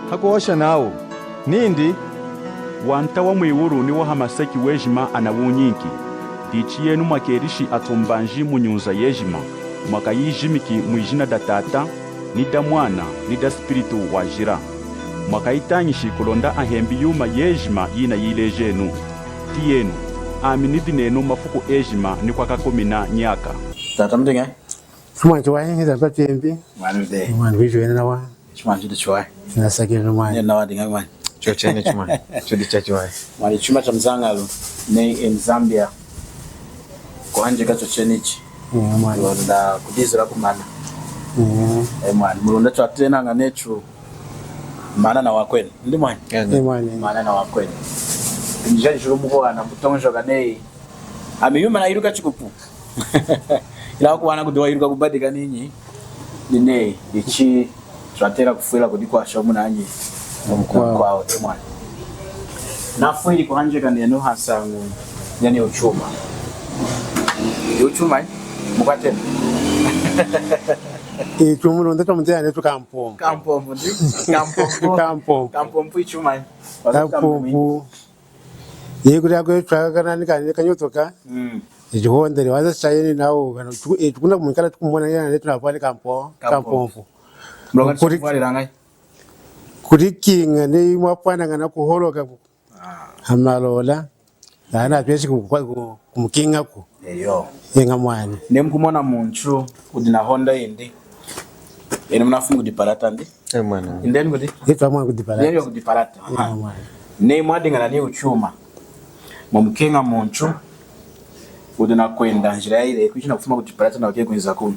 hakuosha nao nindi wanta wa mwiwuru ni wa hamaseki wejima anawunyinki dichi yenu mwakerishi atumbanji munyunza yejima mwaka yijimiki mwijina da tata ni da mwana ni da spiritu wajira mwaka itanyishi kulonda ahembi yuma yejima yina yilejenu ti yenu aminidi nenu mafuku ejima ni kwa kakomina nyaka tata mdinge Chuma chwa hinga kwa tembi. Manude. Mwana vijwe na wa. Chuma chidi chwa. Na sakira na mwana. Na wadinga mwana. Chochene chuma. Chudi chachwa. Mwana chuma cha mzangalo ne in Zambia. Kwa anje gacho chenichi. Mwana. Londa kudizira kumana. Mwana mulonda chwa tena nga nechu. Mana na wakweli. Ndi mwana. Mwana. Mana na wakweli. Njali shuru muko na mutonjo ganei. Amiyuma na iruka chikupu. Ila kuwana kudoa iruka kubadika ninyi dine ichi turatera kufuira kudikwa shomu nanyi kwao mwana nafuiri kuhanje kaneno hasangu yani uchuma mukate Chumulo ndo tumtea netu kampompo ichuma kampompo yego yako twakana nikane kanyotoka Jihondere waza sayeni nao kana tukuna kumikala tukumona yana netu napale kampompo kuri kinga ne mwapana ngana kuholoka amalola ana pyeshi kumukinga ku eyo yenga mwana nemkumona muntu kudina honda indi ene mnafungu diparata ndi Mwana. indeni kudi yetu amwa kudiparata yeye kudiparata ne mwadinga na ni uchuma mumukenga muntu uduna kwenda njira ile kwishina kufuma kudiparata na wakiye kuinza kuno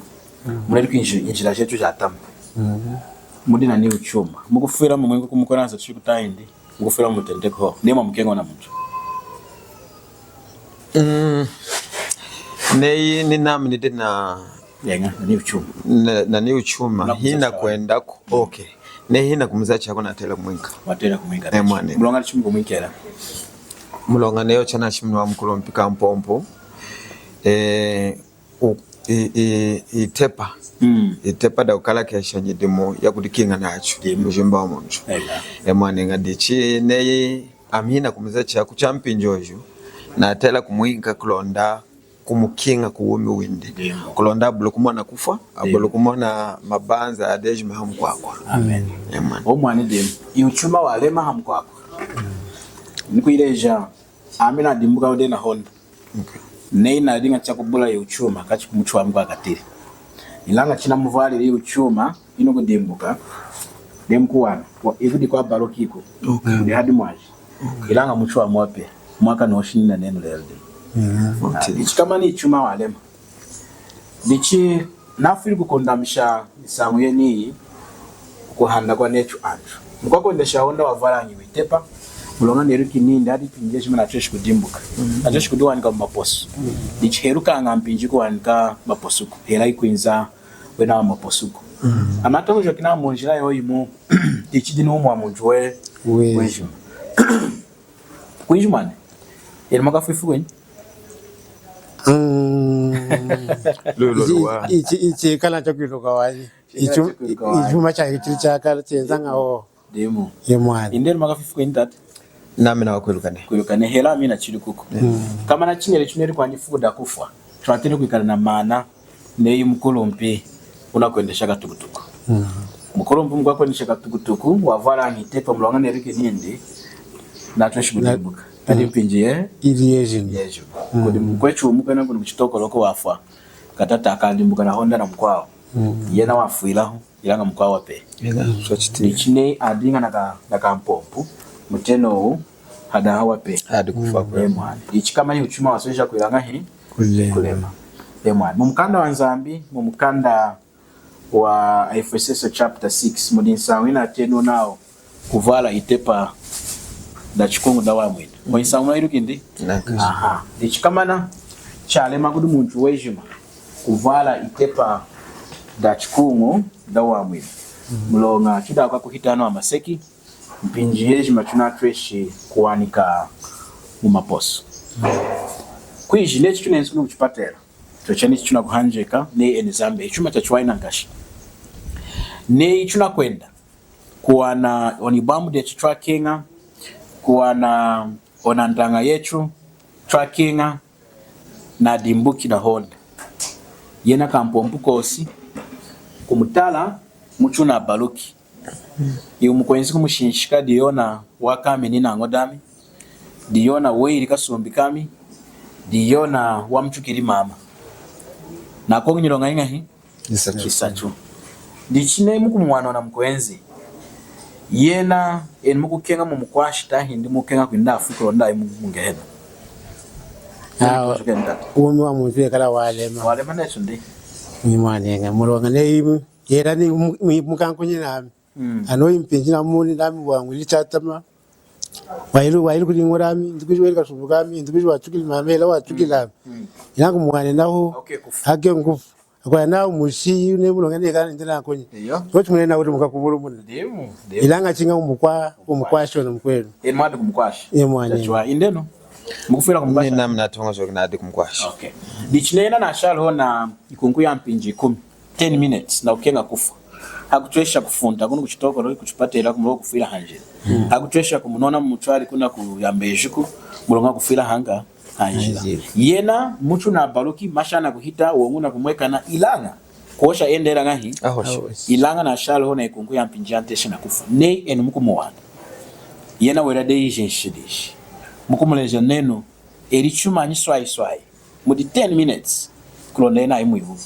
muri kwinjira cyetu cyatama mudina ni uchuma mugufira mu mwengu kumukoranza cyukutayindi mugufira mu tendeko nema mukenga na muntu Nei ni nami ni dina yenga ni uchuma na ni uchuma hina kwendako okay ne hina kumuzachi yako na tele mwinka watera kumwinga mwana mulonga chimbo mwikera mulonga neyo chana chimno wa mkulo mpika mpompo itepa da ukala kesha nyidimo ya kudikinga nacho mujimba wa munju mwana ngadichi ne amina kumuzachi yako champinjojo na tela kumwinka kulonda kumukinga kuwumi windi kulonda bulo kumona kufa abulo kumona mabanza adeji mahamu kwako amen omwani dem iuchuma walema hamu kwako nikuileja amina dimbuka ode na honda neina dinga chakubula iuchuma kachi kumuchwa mko akatiri ilanga china muvali iuchuma ino kudimbuka demkuwana ikudi kwa barokiko ndi hadi mwaji ilanga muchwa mwape mwaka noshinda neno lelde ichi kama ni ichuma walema dichi nafiri kukondamisha isamu yeni kuhanda kwa nechu anju mkwako ndesha honda wavarangi witepa mulonga neruki nindi hadi pinje shima na cheshi kudimbuka na cheshi kuduwanika maposu dichi heruka ngampinji kuwanika maposuku hela ikuinza wena wa maposuku amata ujo kina monjila yoimu dichi dini umu wa munjuwe wejuma kuijumane ele maka fuifu kwenye ichi kala chokiloka wazi ichuma cha kichiri chakala chenzanga o demo yemwana indele maka fuifu kwenye tata nami na wakwelukane hela mina chiri kuko kama na chinyere chimeri kwa nyifuda kufa twatene kuikala na maana neyi mukolompe unakwendesha katukutuku mukolompe mko kwendesha katukutuku wavala ngitepa mulonga nerike nindi na tweshibudimbuka adi mpinje iliyeje kodi mkwechu umukana kuno kuchitoko loko wafa katata akandimbuka na honda na mkwao yena wafuilaho ilanga mkwao wape nichine adinga na kampompu muteno hada hawape hadi kufa kwa mwana ichi kama ni uchuma wasosha kuilanga hii kulema mwana mumkanda wa Nzambi mumkanda wa Efeso chapter 6 mudinsa wina teno nao kuvala itepa da chikungu da wamwina mwensa mwa irukindi aha ichi kama na chale magudu muntu wejima kuvala itepa da chikungu da wamwina mulonga chida kwa kuhitano amaseki mpinji yeji machuna tweshi kuwanika mu maposo kwiji nechi tunenzi kuno kuchipatera twechani chuna kuhanjeka ne Nzambi ichuma cha chwaina ngashi ne ichuna kwenda kuwa na onibamu de trackinga, kuwa na onandanga yetu trackinga na dimbuki da hold. Yena kampompu kosi kumutala muchuna baluki. Iyo mukwenzi kumushinshika diona wakame nina ngodami. Diona weiri kasumbikami. Diona wamchukiri mama. Na kongi nilonga inga hii? Kisachu. Dichine muku mwana na mkwenzi. Yena muku kenga mumukwashita hindi mukenga kuinda afuko ronda mungeheda. Umi wa muzwe kala walema. Walema nesu ndi? Mimwanenga. Mulonga neimu. Yera ni mukankunye nami. Ano impinji na muni nami wangu ilichatama. Wailu kulingorami, ndikuji weli kasubukami, ndikuji wachukili mamela wachukila. Inaku mwane naho hake ngufu. Kwa nao mushi ne mulonga ne kana ndina konye. Wotu mune na wotu mukakubulu mune. Demu. Ilanga chinga umukwasho na mkwelu. Mwadi kumkwasha. Mwane. Chwa indeno. Mukufira kumkwasha. Nina mnatonga zoki na adi kumkwasha. Okay. Dichinena na shalo na ikungu ya mpinji 10 minutes na ukenga kufa. Hakutwesha kufunda kuno kuchitoko roki kuchipatela kumuloko kufira hanje. Hakutwesha kumunona mutwali kuna kuyambejiku mulonga kufira hanga hanje. Yena muchu na baluki mashana kuhita uonguna kumweka na ilanga kuosha endera ngahi. Ilanga na shalo na ikungu ya mpinji antesha na kufa. Ne enu muku mwanda. Yena wera dei jenshidishi. Muku muleja neno erichuma ni swai. Mudi 10 minutes kulonda ena imu ivu.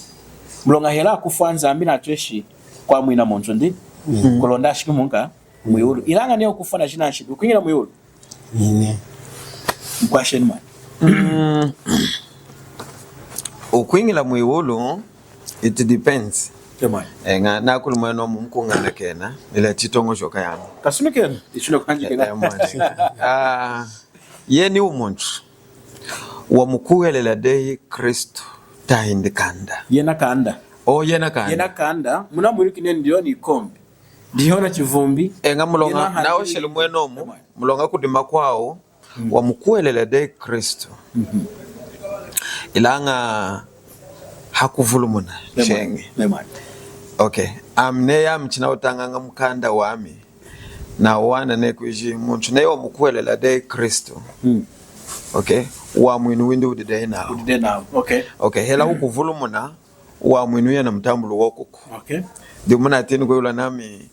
Mulonga hela kufanza ambi na tweshi kwa mwina monjondi kulonda shiki munga muyulu ilanga niyo kufana jina shiki ukwingira muyulu mkwashe ni mani ukwingira muyulu it depends temani nga nakulu mweno mumkunga nakena ila chitongo shoka yangu kasumikena ichuno kanjika yeni umuntu wa mukuwelela dei Kristo tahindikanda yena kanda yena kanda muna mwiliki nene ndiyo ni ikombi ndiyo na chivumbi nga mulonga nao shelu mwenomu mulonga kudima kwao wa mukuwelela dei Kristo ilanga hakuvulumuna shenge okay amne ya mchina utanganga mkanda wami na wana ne kuji muntu ne wa mukuwelela dei Kristo okay wa mwinu windi udide now okay hela ukuvulumuna wa mwinu ya na mtambulo wokuko ndio muna tini kwa yula nami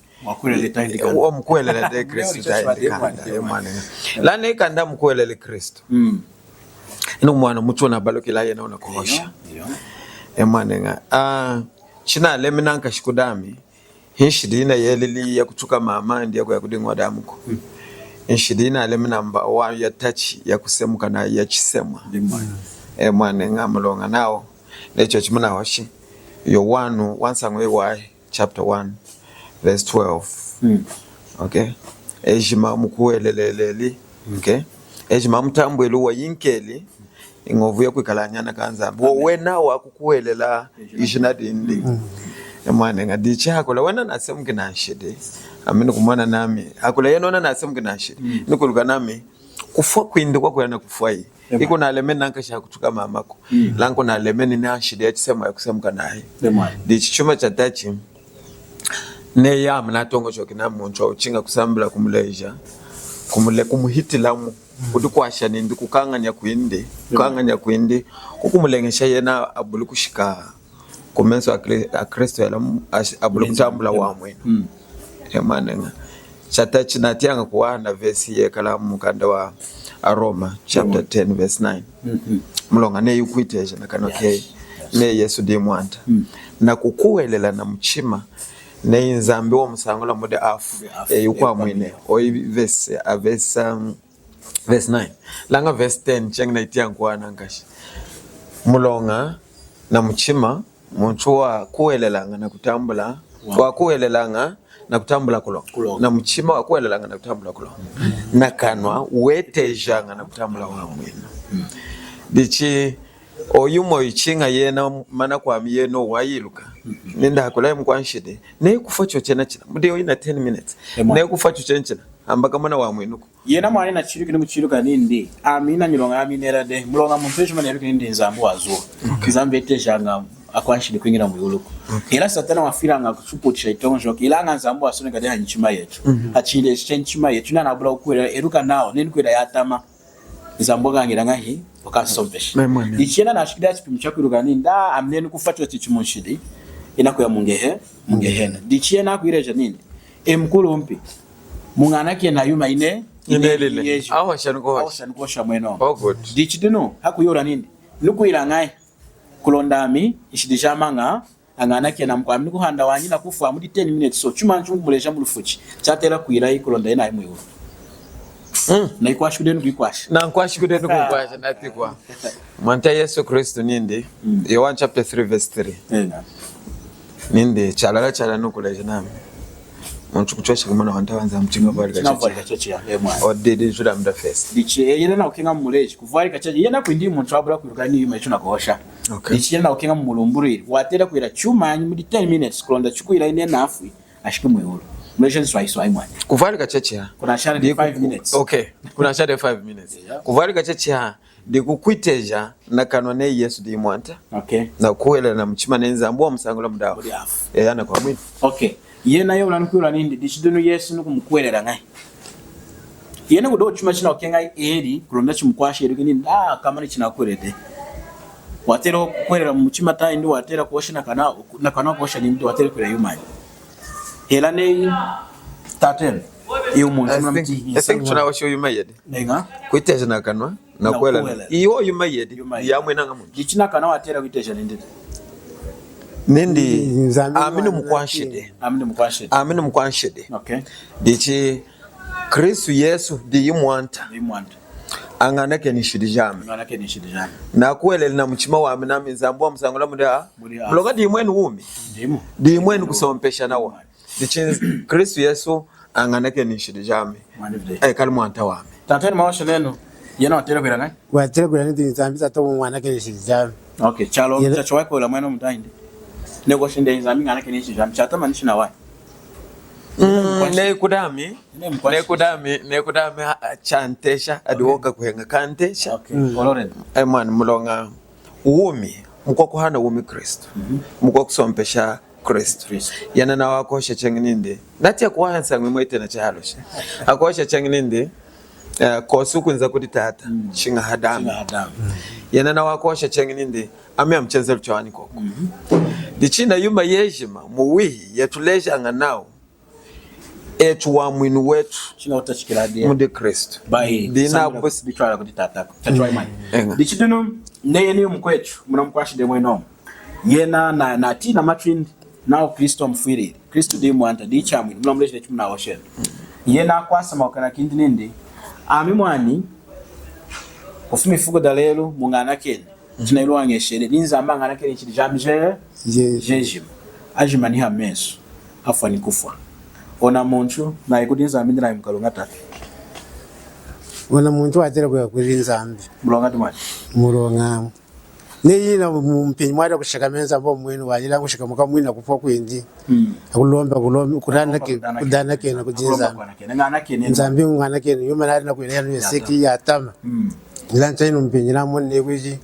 wa mkuwelela dei Kristo taindikanda lana ikanda mkuwelela Kristo inu mwana mucho na baloki la yena unakuhosha nga china lemina nkashikudami hinshidina yelili ya kuchuka mama ndiya kwa kudingwa damuko hinshidina lemina mba wa ya tachi ya kusemuka na ya chisemwa nga mulonga nao lecho chimuna hoshi yo wanu wansangwe wa chapter 1 verse 12 okay ejima mukuweleleleli okay ejima mtambwelu wa yinkeli ingovu ya kwikalanyana kanza bo wena wa kukuwelela ishina dindi nga dichi hakola wena nasemuke na shide amini kumwana nami hakola yenona nasemuke na shide nikuluka nami kufua kwindi kwa kwena kufua iko na lemeni nankasha kutuka mamako lanko na lemeni na shide ya chisema ya kusemuka nae dichi chuma cha tachi ne ya mnatongo choki na muncho uchinga kusambula kumuleja kumuhiti lamu kudukwasha nindi kukanganya kuindi kukumulengesha yena abuli kushika kumenso a Kristo yala abuli kutambula wa mwenu nga chatachi natianga kuwana verse ye kalamu mukanda wa Roma chapter 10 verse 9 mulonga ne yukwiteje nakanoke ne Yesu di mwanta na kukuwelela na mchima ne inzambi wo musangola mude afu yukwa mwine oi verse 9 langa verse 10 chengna itianga kuwana ngashi mulonga na mchima muntu wa kuwelelanga na kutambula wa kuwelelanga na kutambula kulo na mchima wa kuwelelanga na kutambula kulo na kanwa wetejanga na kutambula wa mwino dichi oyumo ichinga yena mana kwa miyeno wayiluka ninda hakula mkwanshide ne kufacho chena china mudiyo ina 10 minutes ne kufacho chena ambaka mana wa mwinuko yena mwana na chiruki nimuchiruka nindi amina nyilonga aminera de mulonga mumpejo mana yaruki nindi nzambu wazo nzambe tejanga akwanshide kwingira mu yuluko era satana wafira nga kusupport itonjo kilanga nzambo asone kade hanchima yetu achinde chenchima yetu na nabula ukwera eruka nao nini kwera yatama nzambo gangira ngahi okasompesha ichena na shikida chipimo chakwiruka nini da amneni kufatwa tichimunshidi inakuya mungehena dichena kuireja nini emkulu mpi mungana ke na yuma ine inelele aho shanuko shamweno oh good dichidino hakuyora nini nukuira ngai kulondami ishidisha manga angana ke na mkwamni kuhanda wanyina kufa muri 10 minutes so chuma nchungu muleja mulufuchi chatera kuira ikulonda ina imwe na ikwashudenu kwikwasha na nkwashudenu kwikwasha natikwa mwanta Yesu Kristo nindi Yohana chapter 3 verse 3 nindi chalala nukuleja nami muntu kuchosha kama na wanta wanza mchinga bali kachachi odede jura mda first dichi yena na ukinga muleji kuvari kachachi yena kwindi muntu abura kwirukani yuma ichuna kohosha dichi yena ukinga mulumburiri watera kwira chuma anyi muri 10 minutes kulonda chukuira ine nafu ashike mwehuru muleji swai mwana kuvari kachachi kuna shari 5 minutes okay kuna shari 5 minutes kuvari kachachi ndikukwiteja na kanone Yesu di mwanta okay na kuwela na mchima nenza mbwa msangola mdawa yana kwa mwini okay yena yo ulanukura nindi dichidunu Yesu nukumukwerera ngai yena kudo chuma china okenga eri kulonda chimukwashe eri nindi kama ni china kwerede watero kwerera mu chima ta ndi watera kuosha na kana kuosha ndi watera kwera yumani hela ne taten iyo muntu namti I think tunawasho yumayede nenga kwiteja na kanwa na kwela iyo yumayede yamwe nanga muntu dichina kana watera kwiteja nindi aminu mukwanshide okay dichi Kristo Yesu di yimwanta angana ke nishidijame na kuelele na mchima wa amina mizambwa msangola muda mloga di mwenu wumi di mwenu kusompesha nawa dichi Kristo Yesu angana ke nishidijame kali mwanta wame tateni mawasha neno yena watera kwira ngai watera kwira ndi nzambiza to mwana ke nishidijame okay chalo chacho wako la mwenu mtainde nego shinde nzambi ngana ke nishidijame chatama nishina wai nekudami chantesha adiwoka kuhenga kantesha mwana mulonga uumi mukwa kuhana uumi Kristo mukwa kusompesha Kristo yana na wakosha chengininde nati akuhansa ngwimwete na chahalosha akosha chengininde kosuku nza kuti tata chinga hadamu yana na wakosha chengininde ame amchenze luchawani koko dichina yuma yejima muwihi yatuleja nganao etu wa mwinu wetu china utachikiradia mude Kristo dina bosi bitwala kuti tatako tatwa imani dichidunu neye niyo mkwechu munamkwashide mweno yena na tina matrindi nao Kristo mfwiri Kristo di mwanta di chamwe munamuleshile chimuna oshel yena kwasa makana kindi nindi amimwani ofumi fugo dalelo mungana kene chinailo wangeshere ninzamba ngana kene chiri jamje jejim ajimani hameso afani kufa ona muntu na ikudinza amindi na imkalonga tatu ona muntu atera kwa kurinza ambi mulonga timati mulonga neyina mumpenyi mwada kushakamenza mbo mwenu walila kushika muka mwina kufa kwindi akulomba kudana kena kudinza nzambi ngana kene yoma nari na kwenda yeseki ya tama ilanta ino mpenyi na monne kwiji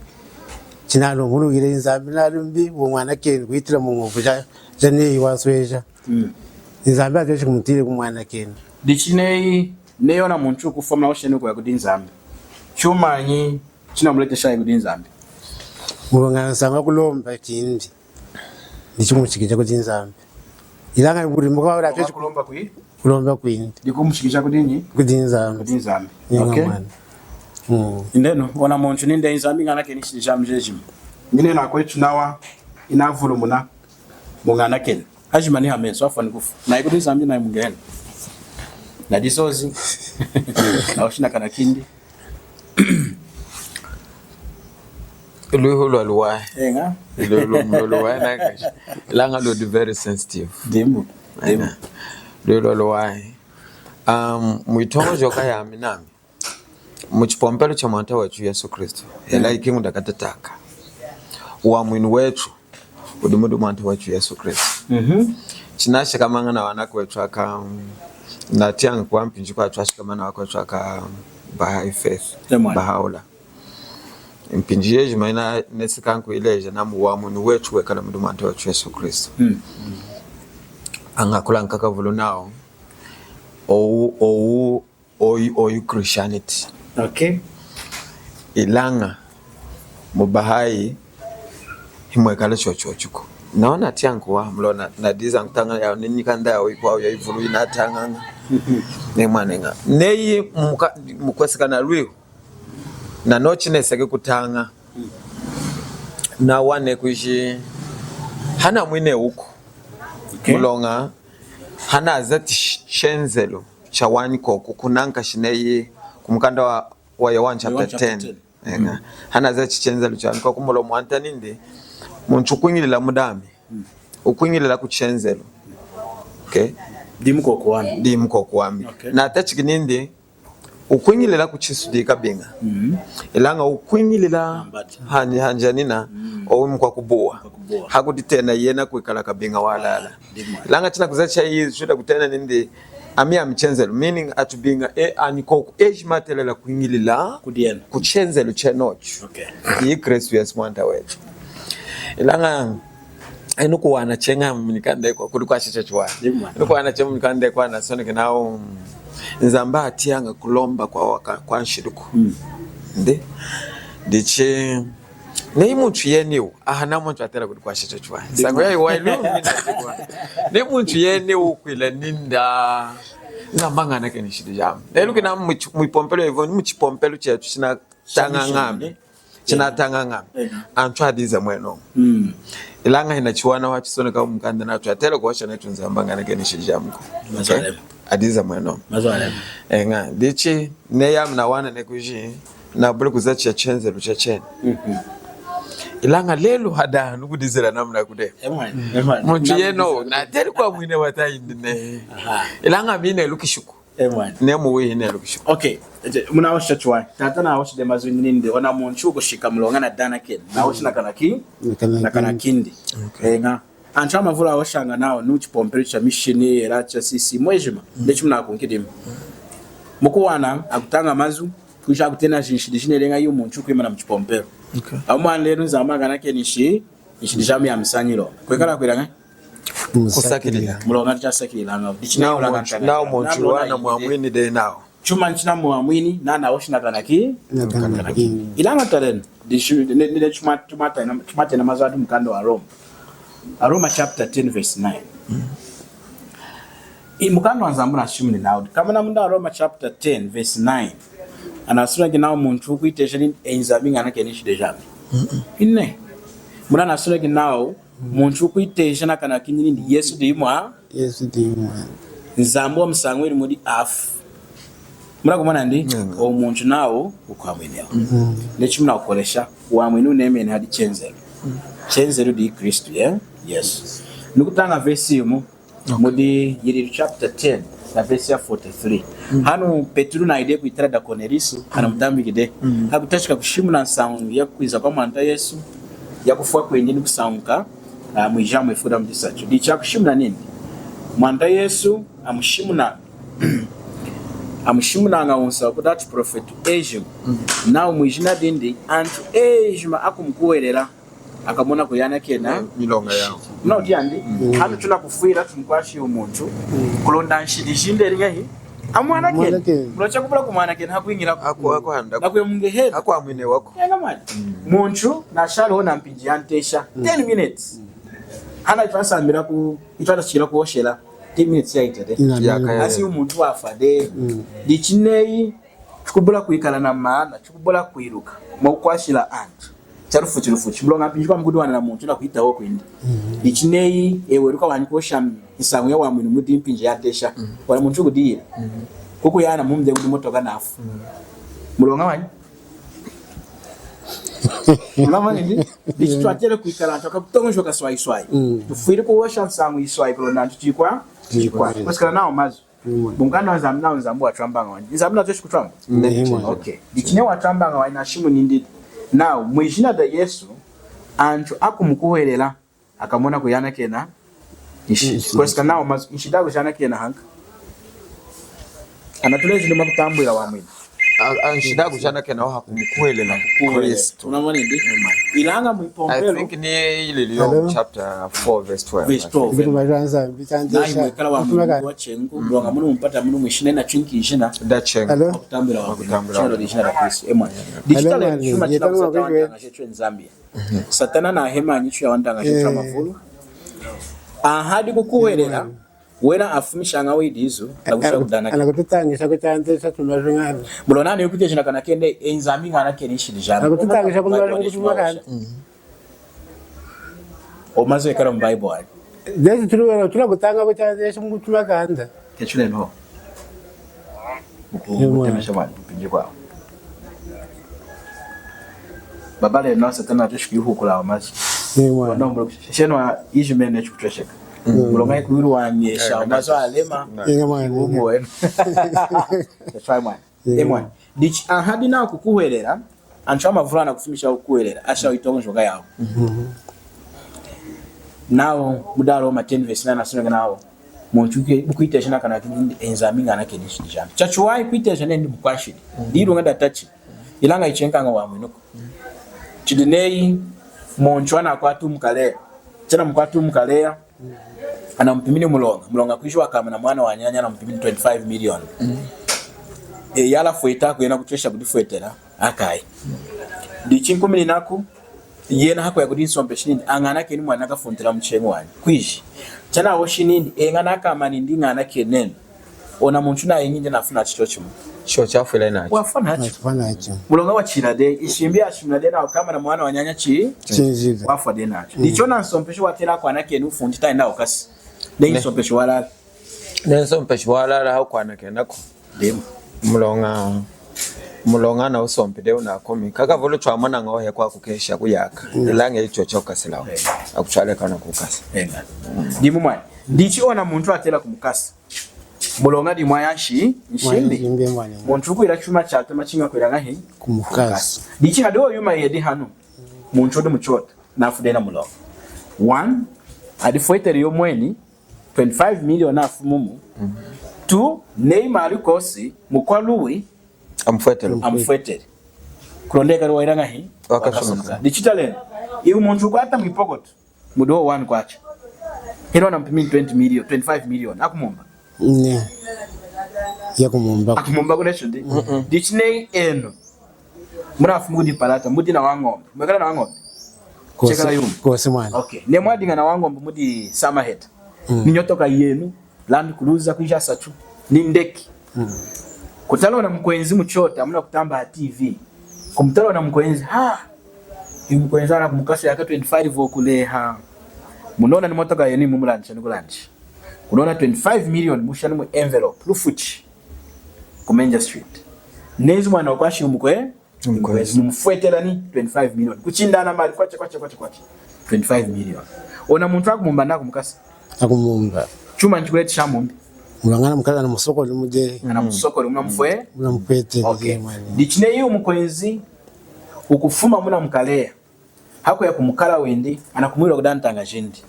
chinalo mulu gire nzambi nalumbi mwana kene kuitira mu ngovuja jane yiwasweja nzambi atoshe kumutire kumwana kene dichinei neyona muntu kufamla oshene kwa kudinzambi chumanyi china mulete shayi kudinzambi mulonga nsanga kulomba kindi ndichumuchikija kudinzambi ilanga kuti mukawala atoshe kulomba kwindi ndikumuchikija kudinyi kudinzambi okay indeno ona muntu ninde inzambi ngana kene chijamjejimu ngine nakwetu nawa inavulumuna mungana kene ajimani hameso afani kufa na ikudinzambi na mungena na disozi na oshina kana kindi Luhulu alwa luhulu na kashi langa lo very sensitive demu luhulu alwa muitongo joka ya minami muchipompelo cha mwanta wetu Yesu Kristo ela ikingu ndakatataka wa mwinu wetu udimudu mwanta wetu Yesu Kristo chinashe kamanga na wanako wetu aka natianga kwa mpinji kwa twashika mana wako wetu aka Bahai Faith Bahaula impinji yejima ina nesikanku ileje namuwamu ni wetu wekala mdumanto wa Yesu Kristo. Angakula nkakavulu nao ou Christianity. Okay. Ilanga mubahai himwekala chochochuko. Naona tiangu wa mlona na diza nkutanga ya ninikanda ya wikwa ya ivulu inatanga ne manenga neyi mukwesekana lwiho na nochi neseke kutanga na wane kuishi hana mwine huko. Okay. Mulonga hana zati chenzelo cha waniko kukunanka shineyi kumkanda wa Yohana chapter 10. Hana zati chenzelo cha waniko kumulo mwanta ninde muntu kwingilila mudami ukwingilila kuchenzelo. Okay, dimuko kuwami. Okay. Na tachikininde ukwingilila kuchisudika binga. Ilanga ukwingilila hanjanina owimu kwa kubua hakuti tena yena kuikala kabinga walala. Ilanga china kuzacha hii shuda kutena ninde amia mchenzelo meaning atubinga aniko ejimatelela kwingilila kuchenzelo chenocho. Okay. Hii Kristo Yesu mwanta wetu. Ilanga enuko wanachenga mnikande kwa kulikuwa chichachwa. Enuko wanachenga mnikande kwa nasoneke nao nzamba atianga kulomba kwa nshiruko. Nde diche ne muntu yeniwo ahana muntu atera kulikuwa chichachwa. Sango yayi wailu minachwa. Ne muntu yeniwo kwila ninda nzamba nake nishidijam. Eluke na muipompelo hivyo ni muchipompelo chetu china tanga ngambe. China tanga ngambe. Antwa diza mweno. Ilanga hinachiwana wachisoneka mkanda na atera kwa shana tunzamba nake nishidijamko. Mazalem. Adiza mweno. Mazalem. Nga dichi neyam na wana nekuji na bule kuzachi ya chenze luchachen. Ilanga lelu hada nukudizira namna kude. Mungu yeno na teri kwa mwine wataindine. Ilanga mine lukishuku. Nemu we hine lukishuku. Okay, muna washa chwa. Tata na washa demazu ninde wana munchu kushika mlonga na dana ken. Na washa na kanakindi. Nga anchama vula washanga nao nuchi pompericha mishini eracha sisi mwejima. Ndechi muna kunkidimu. Mukuwana akutanga mazu kusha kutena shishidishine lenga yu munchu kuima na mchipompero. Okay. Auma lenu zama ganake nishidijamu ya msanyiro. Kwekala kwiranga? Kusakilila. Mulonga cha sakilila ngao. Nao munchu wana muamwini de nao. Chuma nchina muamwini na oshina kanaki. Ilanga talen. Nile chumata na mazwadu mkando wa Roma. Roma chapter 10 verse 9. Mukando wa zambuna shimuni nao. Kama na munda Roma chapter 10 verse 9. Anasura kinao muntu kuitesheni enzabinga na kenishi dejami. Inne. Muna nasura kinao muntu kuiteshena kana kinyini ndi Yesu dimwa. Nzambo msangwini muri afu. Muna kumana ndi o muntu nao ukwamwenewa. Nechi muna ukolesha wamwenu nemeni hadi chenzelu. Chenzelu di Kristu, yeah? Yes. Nukutanga verse yumu. Mudi yiri chapter 10 na verse ya 43. Hanu Petru na ide kuitara da Cornelius ana mdambi gide. Hakutashika kushimuna nsangu ya kuiza kwa mwanta Yesu ya kufua kwendeni kusanguka mwijamu ifuda mdisacho. Dicha kushimuna nini? Mwanta Yesu amushimuna nga unsa kutatu prophet Ejim. Na mwijina dindi antu Ejima akumkuwerera akamona kuyana kena milonga yao. No diandi hanu tuna kufuira tunkwashi umuntu kulonda nshidishinde ringahi amwana kena mrocha kupula kumwana kena hakuingira ako handa nakwe mungehera ako amwine wako mani muntu na shalo na mpinji yantesha 10 minutes hana itwasambira ku itwashira kuoshera 10 minutes yaitade asi umuntu afade dichinei chukubula kuikala na maana chukubula kuiruka maukwashira antu charufuchi mlonga mpinjwa mgudu wana na muntu na kuita wako indi ichinei ewe ruka wanikosha isangu ya wa mwini muti mpinji yatesha wala muntu kudira kuku yana mumde kudi motoka nafu mlonga wani mlonga ndi dichitwa tere kuikala ntoka kutongo ka swai tufiri kuwasha nsangu iswai kulonda ntuchikwa kwasikala nao mazu bungano nzamna nzambu watwambanga wani nzamna toshu kutwamba okay dichine watwambanga wani na shimu nindi. Now, mwijina da Yesu, anchu akumukuwelela, akamona kuyana kena, kwesika nao nishidago shana kena hanka. Anatulezi lima kutambu ila wamwini. anshida kushana kena wa kumkuelela Kristo. Unamwona ndi ilanga muipombelo. I think ni ile liyo chapter 4 verse 12. Verse 12. Ndio majanza bitandesha. Na imekala wa Mungu wachengu ndonga muno mpata muno mwishine na chinki jina. Dachenga. Hello. Kutambira wa chino lishara Kristo. Emwa. Digital chuma china kusatanga chetu Zambia. Satana na hema nyichu ya wandanga chetu mavulu. Ahadi kukuherera wena afumisha nga widizo nakusha kudana anakututangisha kuchandesha tumajungana mulonani yokuti china kana kende enzami ngana kenishi dijana anakututangisha kumajungana omaze kara mu Bible desi tulakutanga kuchandesha mkutumakanda kechule no mutemesha bwana pinje kwao babale no Satana tushikuhu kula amazi no mlo shenwa ijimene chukutesheka mulonga kuiru wanyesha mazo alema umu wenu try mwana emwana dichi ahadi na kukuherera ancha mavulana kufumisha kukuherera asha itongo shoga yawo nawo mudaro ma 10 verse 9 asina nawo monchuke bukuitesha na kana kindi enzami ngana kenishi dijana chachuwai kuitesha ndi mukwashidi ndiro ngada touch ilanga ichenkanga wa mwinuko chidinei monchwana kwatu mukale tena mkwatu mukale anampimini mulonga kwishwa kama na mwana wa nyanya anampimini 25 million yala fueta kuyena kuchesha budifuetera akai dichi 10 naku yena hako ya kudinso mpeshini angana ke ni mwana kafuntira mchengo wani kwishi tena woshinindi engana kama ni ndinga na kenen ona muntu na yenyinde nafuna chichochimo Sho chafula nacho. Wafana nacho. Mulonga wa chirade ishimbi ashimnade na kama na mwana wa nyanya chinziga wafade nacho. Ndichona nsompesho watera kwa nake nufundi taenda okasi. Ne nsompesho walala. Ne nsompesho walala hao kwa nake nako. Demo. Mulonga na usompede unakomi kaka volo chwa mwana ngohe kwa kukesha kuyaka ilange icho choka silawo akuchale kana kukasa ndimu mwana ndichi ona muntu atela kumukasa mulonga di mwayashi nshimbi muntu kuira chuma chate machinga kwira ngahi kumukasa ndichi hado yuma yedi hanu muntu ndo muchota nafudena mulonga 1 adifoitere yo mweni 25 million afumumu 2 Neymar kosi mukwaluwi amfuetere kulondeka ro wairanga hi wakasonga digital iyo muntu kwata mwipokoto mudo 1 kwacha hino na mpimi 20 million 25 million akumomba ne akumomba kuna shindi dichine eno murafu mudi palata mudi na wangombe mwekala na wangombe chekala yumu kosi mwana okay ne mwadinga na wangombe mudi samahead ninyotoka yenu land cruiser kuisha sachu ni ndeki kutalo na mkwenzi mchota muna kutamba TV kumtalo na mkwenzi yu mkwenzi ana kumukasa yaka 25 okuleha munona ni motoka yeni mumulanchi nukulanchi kunona 25 million mushani mu envelope lufuchi kumenja street nezi mwana okwashi mkwenzi mumfuetela ni 25 million kuchindana mali kwache 25 million ona muntu akumumba na kumukasa akumumba chuma nchikuleti shamumbi mulangana mukala na musoko limuje na musoko limwe mfue okay dichine yu mkwenzi ukufuma muna mkalea hako ya kumukala wendi anakumwira kudantanga jindi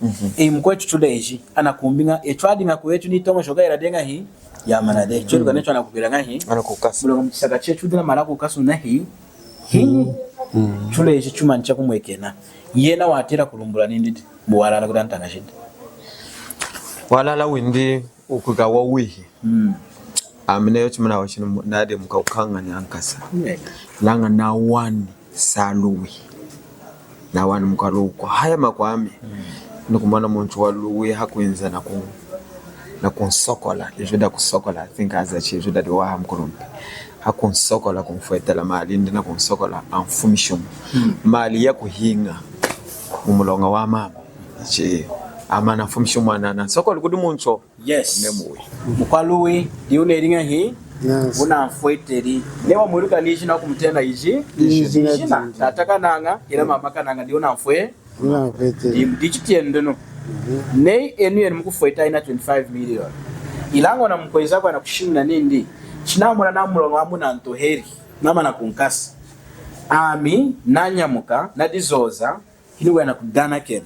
mkwechu tuleji anakumbinga etwadi ngakwechu ni tongo shoga iradenga hi ya manade chero kanecho anakupira ngahi anakukasa mulo msaka chechu dina malako kasu na hi tuleji chuma ncha kumwekena yena watira kulumbula nindi muwalala kudantanga jindi walala windi ukugawa wihi amene yo chimana wachino nade mukakanga nyankasa langa na wani saluwi na wani mukaluko haya makwame nikumana muntu waluwi hakwenza na kunsokola ijuda kusokola I think as a chijuda de wa mkurumpi hakunsokola kumfuetela mali ndina kunsokola amfumishum mali ya kuhinga umulonga wa mama chi amana fumishum mwana na sokola kudi muntu yes nemuwe mukwaluwi diune ringa hi una fueteri lewa muruka nishi na kumtenda iji na tataka nanga ila mama kananga diuna mfue una fueteri dichitiendo no nei enu mukufueta ina 25 million ilango na mkweza kwa na kushimna nindi chinamura na mulongo amuna ntoheri nama na kunkasa ami nanyamuka na dizoza hiniwe na kudana kena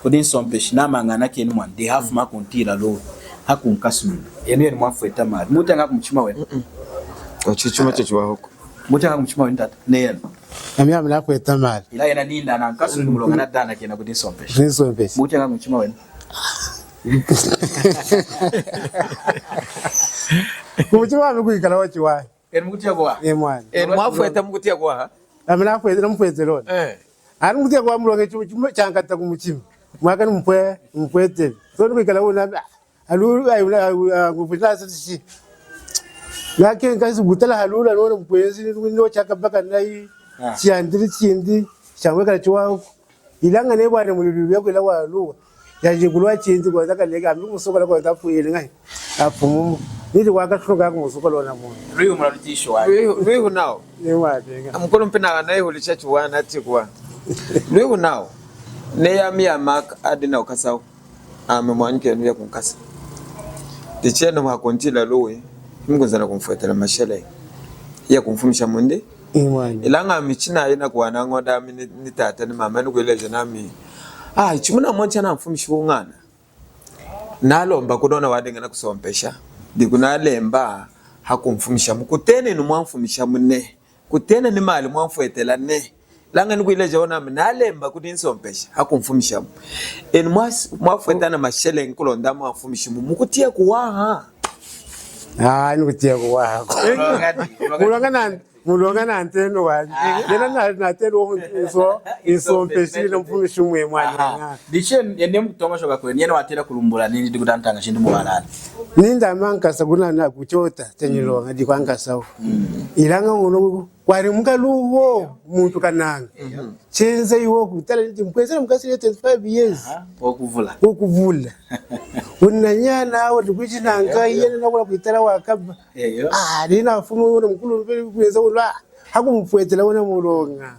kudin sompeshi nama ngana kenu mwan de half makuntira lo hakunkasmu enu mwafueta mali mutanga kumchima we Wachichuma chochwa huko. Mucha kumchuma wenda neyana. Ami amla kweta mali. Ila yana ninda na nkasu ni mulonga na dana kena kuti sompesha. Ni sompesha. Mucha kumchuma wenda. Kumchuma amekuikala wachiwa. Mukutia kwa. Mwana. Mwafueta mukutia kwa. Amla kweta namfuete lona. Ari mukutia kwa mulonga chuma chankata kumuchima. Mwaka mpwete. So nikuikala una alulu ayula ngupita sisi. Lakini kasi butala halula nona mpwezi no chaka baka nai chiandiri chindi chaweka chwa ilanga ne bwana mululu yako ila walu yaje kulwa chindi kwa zaka lega ambi musokola kwa tafuile ngai afumu nidi waka shoka ku musokola na mu riyo muratisho wa riyo nao ne watenga amkono mpina naye ulichachu wana tikwa riyo nao ne ya mia mak adina ukasao amemwanike ndia kunkasa ticheno mwakontila lowe mngozana kumfuatela mashele ya kumfumisha munde imani ilanga michina yena kwa nangoda ni tata ni mama ni kueleje nami chimuna mmoja na mfumishi wungana nalomba kudona wadenga na kusompesha ndikunalemba hakumfumisha mukutene ni mwamfumisha munne kutene ni mali mwamfuetela ne langa ni kueleje ona nalemba kuti nsompesha hakumfumisha en mwafuetana mashele nkulonda mwamfumisha mukutia kuwaha nikutia kwa mulonga na nteno wani yena na teno so mpesi na mfumishi mwe mwana dichen yende mkutonga shoka kweni yena watera kulumbula nini dikutantanga shindi mubalani ninda mankasa kuna na kuchota tenyilonga dikwangasa ilanga ngono kwari mukaluwo muntu kananga chenze iwo kutala ndi mpweza mukasire 25 years okuvula unanyana awo dikuchinanga yena nakula kuitala wakaba dina fumu wona mkulu mpeli kuweza ula hakumfwetela wona mulonga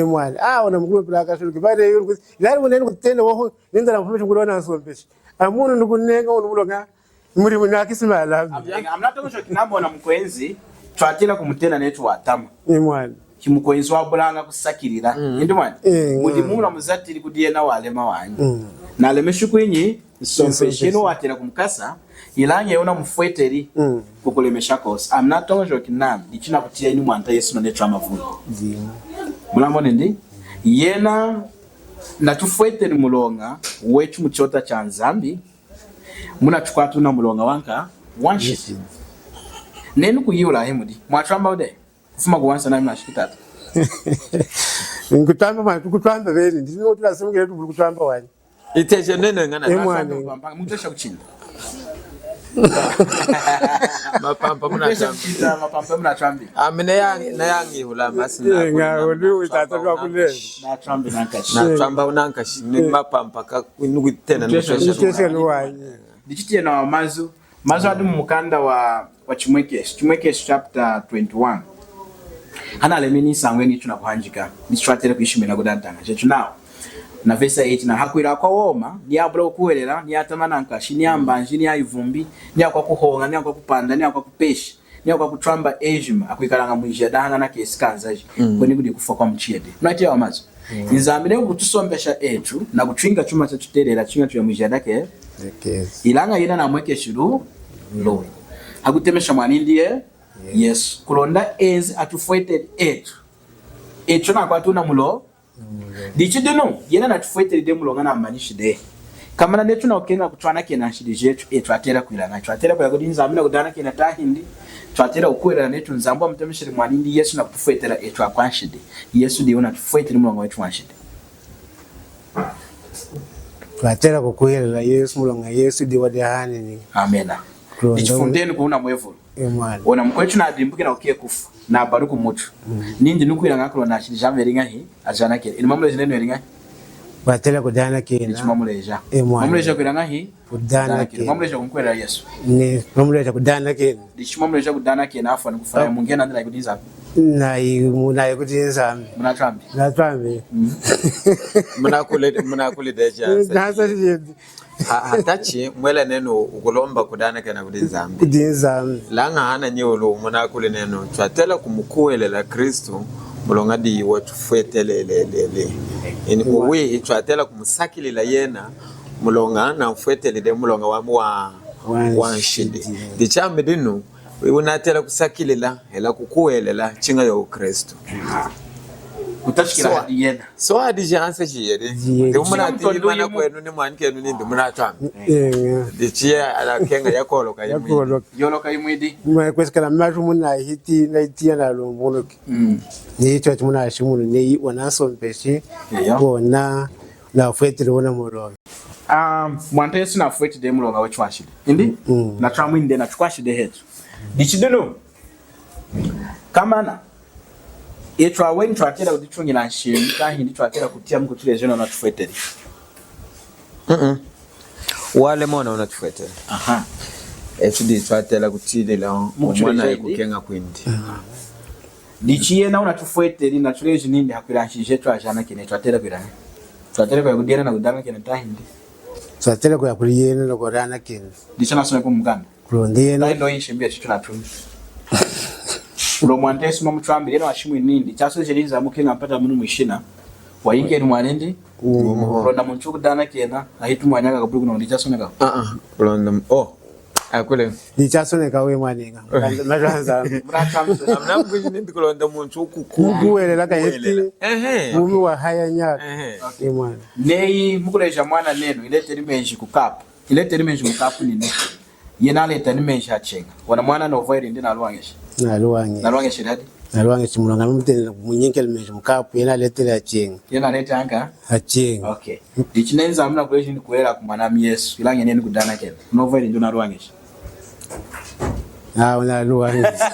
mwana wona mkulu mpela akashuluki bade yuri ilali wona kutenda wo ninda na mfumishi ngulona nsompesha amuno ndikunenga wona mulonga muri munakisimala amnato sho kinabona mkwenzi twatira kumutena netu watama mwana kimukwenzi wabulanga kusakirira ndi mwana muri mura muzatiri kudiye na walema wanyu na lemeshu kwenyi sompeshino watira kumkasa ilanye yona mfweteri kukulemesha kosa amnato sho kinam dichina kutia inu mwanta Yesu ne trama vuno mulamone ndi yena na tufweteri mulonga wechu muchota cha nzambi muna tukwatu na mulonga wanka wanshi nenu kuyula hemudi mwatamba ude kufuma kuwansa na mashikitata ngutamba mwana tukutamba bene ndino tunasemugere tukutamba wani iteje nene ngana mutesha kuchinda mapampa muna chambi amene na yangi hula masina ngawuli utata kwa kule na chambi nankashi na chamba unankashi ni mapampa ka tena nishesha wani dichitie na mazu adu mukanda wa Chimwekes chapter 21 hana lemeni sangweni tunakuhanjika nisitratera kuishimira kudantanga chetu nao na verse 8 na hakwira kwa woma ni abro kuwelera ni atamana nkashi ni ambanje ni ayivumbi ni akwa kuhonga ni akwa kupanda ni akwa kupeshi ni akwa kutramba ejima akwikalanga mwijia dahanga na keskanzaji kweni kudi kufa kwa mchiede mnatia wa mazu nizamire kutusombesha etu na kutwinga chuma cha tuterera chinga tuya mwijia dake ilanga yina na mweke shiru lo hakutemesha mwanindie yes kulonda ez atufueted etu na kwa tuna mulo dichideno yena na tufueted de mulo ngana manishide kamana netu na okenga kutwana kena shidije etu atera kwilanga etu atera kwa kodi nzamina kudana kena tahindi twatera ukwera netu nzambo mutemeshiri mwanindi Yesu na kufuetera etu akwanshide Yesu ndiye una tufueted mulo wetu wanshide twatera kukwera Yesu mulo Yesu ndiye wadahani ni amena ichifundeni kuuna mwevu ona mkwechu na adimbuke na ukie kufu na baruku mutu nindi nukuira ngakuro na shijambe ringahi ajana kile ni mamule zineno ringahi batela kudana kile ni mamuleja mamuleja kuirangahi kudana kile mamuleja kunkwera Yesu ni mamuleja kudana kile dishi mamuleja kudana kile afa nikufanya mungena ndira kudiza na kudinza na trambi mnakule deja sasa hatachi mwela neno ukulomba kudana kana kudinza langa hana nyolo mnakule neno twatela kumukuelela Kristo mulongadi watufuetelelele ini uwe twatela kumusakilila yena mulonga na mfuetelele mulonga wa wanshidi dichambe dinu unatela kusakilila hela kukuwelela chinga ya Ukristo utashikira hadi yena so hadi janse chiyere ndi umuna ati mana kwenu ni mwanike nu ndi muna twami ndi chiya ala kenga yakolo kayimwe yolo kayimwidi mwa kwesekana maju muna hiti na itia na lombono ni cho muna shimu ni wana sompeshi bona na fwetire wona moro mwante yesu na fwetire mulonga wechwashide indi na tramwe inde na chwashide hetu dichideno kamana etwa when twatera udichungila nshimi kandi twatera kutia mko tule jeno na tufeteri wale mona unatufetera etsudi twatera kutile mwana ikukenga kwindi dichiye na unatufeteri na tule jinindi hakwirashije twajana kine twatera kwirana twatera kwa kudiana na kudana kine tahindi twatera kwa kuliyena na korana kine dichana sone kumuganda kulondena ndo yinshimbi yacu tunatuni ulo mwantesi mumutwambire no ashimwe nindi cyasoje rinza mukenga mpata muri mwishina wayingeni mwanendi ronda muntu kudana kena ahitu mwanyaga kabulu no ndichasoneka ronda akule ndichasoneka we mwanenga majanza muratamse amnamwe nindi kulonda muntu kukuwelela kayeti mumi wa haya nyaka mwana nei mukuleja mwana neno ilete limenji kukapu nini yena leta limenji achenga wana mwana no void ndi nalwangesha nalwangesha hadi nalwangesha mulanga mutende munyenkele menji mukapu yena letela achenga yena leta anga achenga okay dichinenza amna kuleja ndi kuela kumana Yesu ilange neni kudana kena no void ndi nalwangesha nalwangesha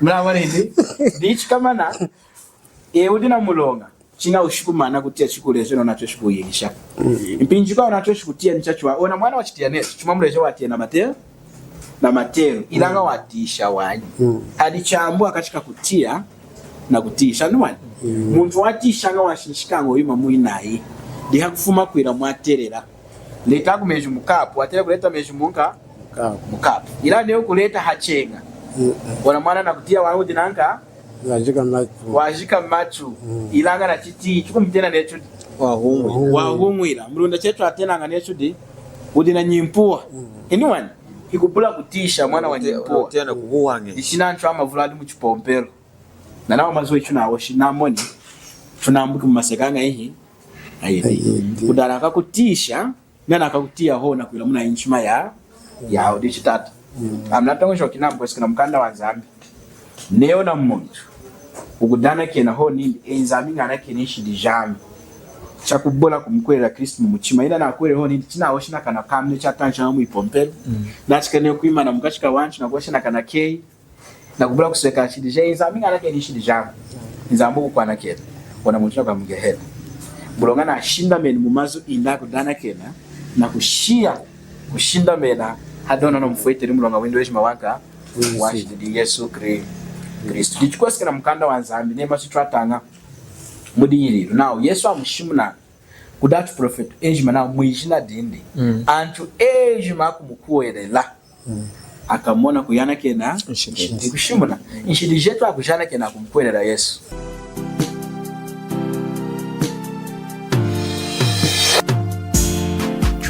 mna ndi dich kamana udina mulonga chinga ushikumana kutia chikulezo na nacho shikuyigisha impinjika nacho shikutia nichachwa ona mwana wachitia neso chuma mulezo watia na matero ilanga watisha wanyi alichambua katika kutia na kutisha nwani muntu watisha nga washishikango yima muinayi ndiha kufuma kwira mwaterera leta kumeju mukapu atera kuleta meju mukapu ila ndio kuleta hachenga ona mwana na kutia waudi nanka wajika machu ilanga na chiti chukumtena necho wahumwira mrunda chetu atena nga necho di udina nyimpua anyone ikubula kutisha mwana wa nyimpua tena kuhuwange ishinancho amavuladi mu chipompero na nawo mazo ichuna shinamoni tunambuka mumasekanga ehi ayidi kudala akakutisha nana akakutia ho na kuila muna inchima ya audichitata amnatango kinambo sikana mkanda wa Zambi neo na muntu ukudana kena ho nindi enzaminga na kenishi dijami chakubola kumkwera Kristo mu muchima ila nakwere ho nindi chinawo shina kana kamne chatanja mu ipompelo nachikane kuima na mukashika wanchi na kwashina kana kei na kubola kuseka chidije enzaminga na kenishi dijami nzambu kwana kena wana muntu kwa mgehela bulongana ashinda meni mumazo inda kudana kena na kushinda mena hadona no mfueteri mulonga wendo weshima waka washidi Yesu Kristo dichikosikana mkanda wa Nzambi nema sitwatanga mudiyiriro nawo Yesu amushimuna kudatu prophet ejima na mwijina dindi antu ejima kumukuwelela akamona kuyana kena kushimuna inshidi jetu akujana kena kumkuwelela Yesu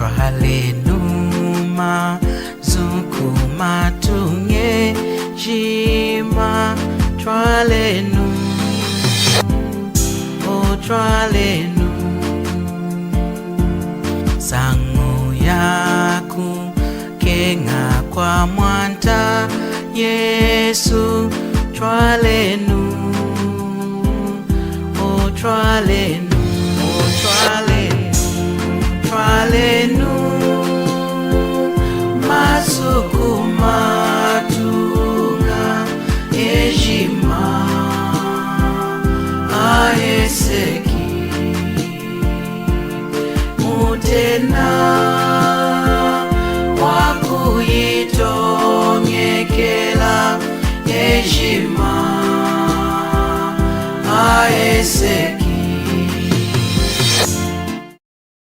Tralenuma zukumatunge jima tralenu o tralenu sangu yaku kenga kwa mwanta Yesu tralenu o tralenu o tralenu tralenu masukumatunga ejima aeseki mutena wakuyitongekela ejima aeseki